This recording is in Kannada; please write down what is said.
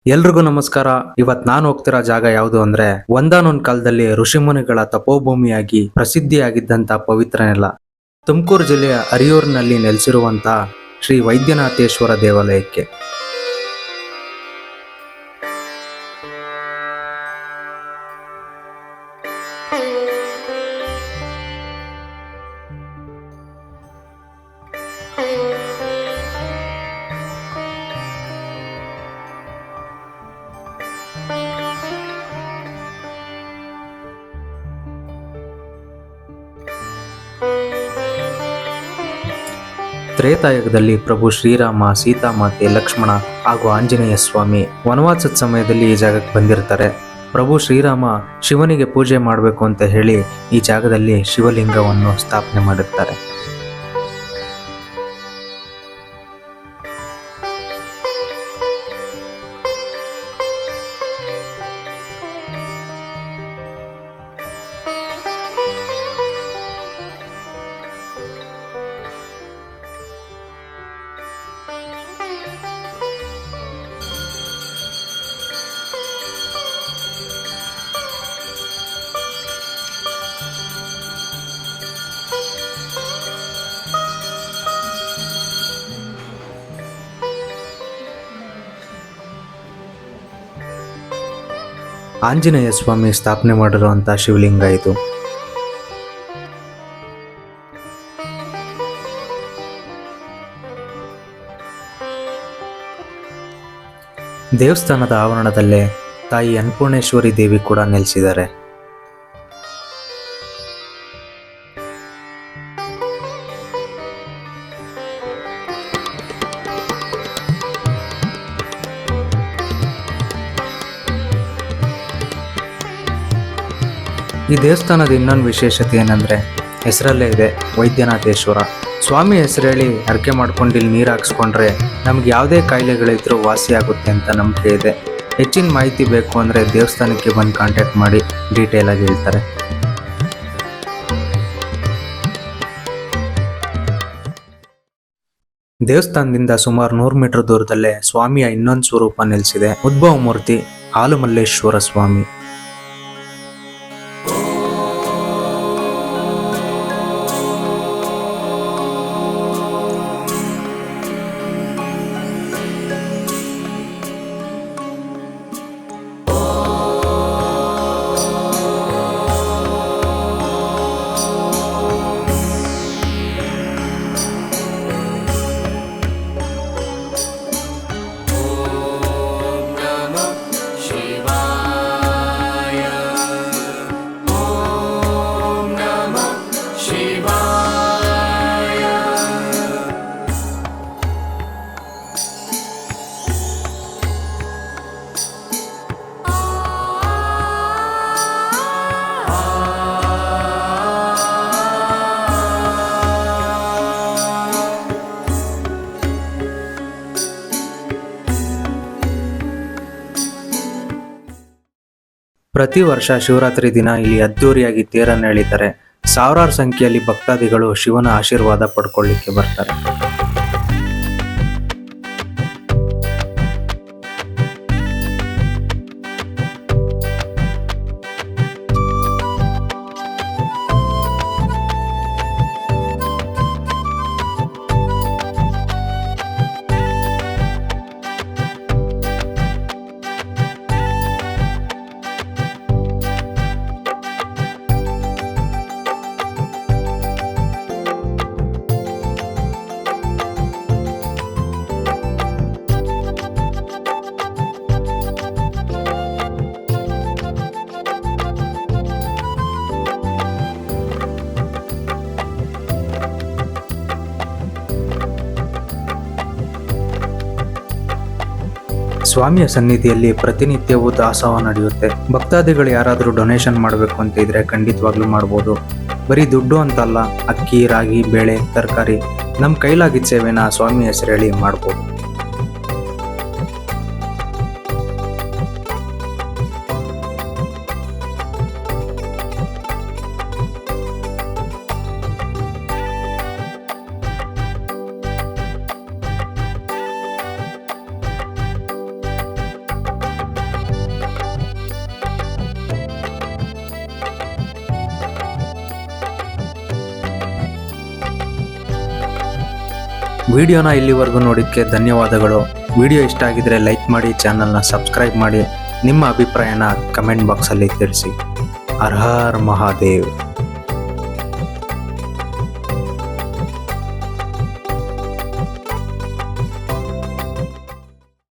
ಎಲ್ರಿಗೂ ನಮಸ್ಕಾರ. ಇವತ್ ನಾನು ಹೋಗ್ತಿರೋ ಜಾಗ ಯಾವುದು ಅಂದ್ರೆ ಒಂದಾನೊಂದ್ ಕಾಲದಲ್ಲಿ ಋಷಿಮುನಿಗಳ ತಪೋಭೂಮಿಯಾಗಿ ಪ್ರಸಿದ್ಧಿಯಾಗಿದ್ದಂತ ಪವಿತ್ರ ನೆಲ ತುಮಕೂರು ಜಿಲ್ಲೆಯ ಅರಿಯೂರಿನಲ್ಲಿ ನೆಲೆಸಿರುವಂತ ಶ್ರೀ ವೈದ್ಯನಾಥೇಶ್ವರ ದೇವಾಲಯಕ್ಕೆ. ತ್ರೇತಾಯುಗದಲ್ಲಿ ಪ್ರಭು ಶ್ರೀರಾಮ, ಸೀತಾಮಾತೆ, ಲಕ್ಷ್ಮಣ ಹಾಗೂ ಆಂಜನೇಯ ಸ್ವಾಮಿ ವನವಾಸದ ಸಮಯದಲ್ಲಿ ಈ ಜಾಗಕ್ಕೆ ಬಂದಿರ್ತಾರೆ. ಪ್ರಭು ಶ್ರೀರಾಮ ಶಿವನಿಗೆ ಪೂಜೆ ಮಾಡಬೇಕು ಅಂತ ಹೇಳಿ ಈ ಜಾಗದಲ್ಲಿ ಶಿವಲಿಂಗವನ್ನು ಸ್ಥಾಪನೆ ಮಾಡಿರ್ತಾರೆ. ಆಂಜನೇಯ ಸ್ವಾಮಿ ಸ್ಥಾಪನೆ ಮಾಡಿರುವಂಥ ಶಿವಲಿಂಗ ಇದು. ದೇವಸ್ಥಾನದ ಆವರಣದಲ್ಲೇ ತಾಯಿ ಅನ್ನಪೂರ್ಣೇಶ್ವರಿ ದೇವಿ ಕೂಡ ನೆಲೆಸಿದ್ದಾರೆ. ಈ ದೇವಸ್ಥಾನದ ಇನ್ನೊಂದು ವಿಶೇಷತೆ ಏನಂದರೆ ಹೆಸರಲ್ಲೇ ಇದೆ ವೈದ್ಯನಾಥೇಶ್ವರ. ಸ್ವಾಮಿ ಹೆಸರು ಹೇಳಿ ಹರಕೆ ಮಾಡ್ಕೊಂಡು ಇಲ್ಲಿ ನೀರು ಹಾಕ್ಸ್ಕೊಂಡ್ರೆ ನಮ್ಗೆ ಯಾವುದೇ ಕಾಯಿಲೆಗಳಿದ್ರೂ ವಾಸಿಯಾಗುತ್ತೆ ಅಂತ ನಂಬಿಕೆ ಇದೆ. ಹೆಚ್ಚಿನ ಮಾಹಿತಿ ಬೇಕು ಅಂದರೆ ದೇವಸ್ಥಾನಕ್ಕೆ ಬಂದು ಕಾಂಟ್ಯಾಕ್ಟ್ ಮಾಡಿ ಡೀಟೇಲ್ ಆಗಿ ಹೇಳ್ತಾರೆ. ದೇವಸ್ಥಾನದಿಂದ ಸುಮಾರು 100 ಮೀಟರ್ ದೂರದಲ್ಲೇ ಸ್ವಾಮಿಯ ಇನ್ನೊಂದು ಸ್ವರೂಪ ನೆಲೆಸಿದೆ. ಉದ್ಭವ ಮೂರ್ತಿ ಹಾಲುಮಲ್ಲೇಶ್ವರ ಸ್ವಾಮಿ. ಪ್ರತಿ ವರ್ಷ ಶಿವರಾತ್ರಿ ದಿನ ಇಲ್ಲಿ ಅದ್ದೂರಿಯಾಗಿ ತೇರನ್ನು ಎಳಿತಾರೆ. ಸಾವಿರಾರು ಸಂಖ್ಯೆಯಲ್ಲಿ ಭಕ್ತಾದಿಗಳು ಶಿವನ ಆಶೀರ್ವಾದ ಪಡ್ಕೊಳ್ಳಿಕ್ಕೆ ಬರ್ತಾರೆ. ಸ್ವಾಮಿಯ ಸನ್ನಿಧಿಯಲ್ಲಿ ಪ್ರತಿನಿತ್ಯವೂ ದಾಸೋಹ ನಡೆಯುತ್ತೆ. ಭಕ್ತಾದಿಗಳು ಯಾರಾದರೂ ಡೊನೇಷನ್ ಮಾಡಬೇಕು ಅಂತ ಇದ್ರೆ ಖಂಡಿತವಾಗ್ಲೂ ಮಾಡ್ಬೋದು. ಬರೀ ದುಡ್ಡು ಅಂತಲ್ಲ, ಅಕ್ಕಿ, ರಾಗಿ, ಬೇಳೆ, ತರಕಾರಿ ನಮ್ಮ ಕೈಲಾಗಿದ್ದ ಸೇವೆನ ಸ್ವಾಮಿ ಹೆಸರು ಹೇಳಿ ಮಾಡ್ಬೋದು. ವಿಡಿಯೋನ ಇಲ್ಲಿವರೆಗೂ ನೋಡಿದ್ದಕ್ಕೆ ಧನ್ಯವಾದಗಳು. ವಿಡಿಯೋ ಇಷ್ಟ ಆಗಿದ್ರೆ ಲೈಕ್ ಮಾಡಿ, ಚಾನಲ್ನ ಸಬ್ಸ್ಕ್ರೈಬ್ ಮಾಡಿ, ನಿಮ್ಮ ಅಭಿಪ್ರಾಯನ ಕಮೆಂಟ್ ಬಾಕ್ಸಲ್ಲಿ ತಿಳಿಸಿ. ಹರ ಹರ್ ಮಹಾದೇವ್.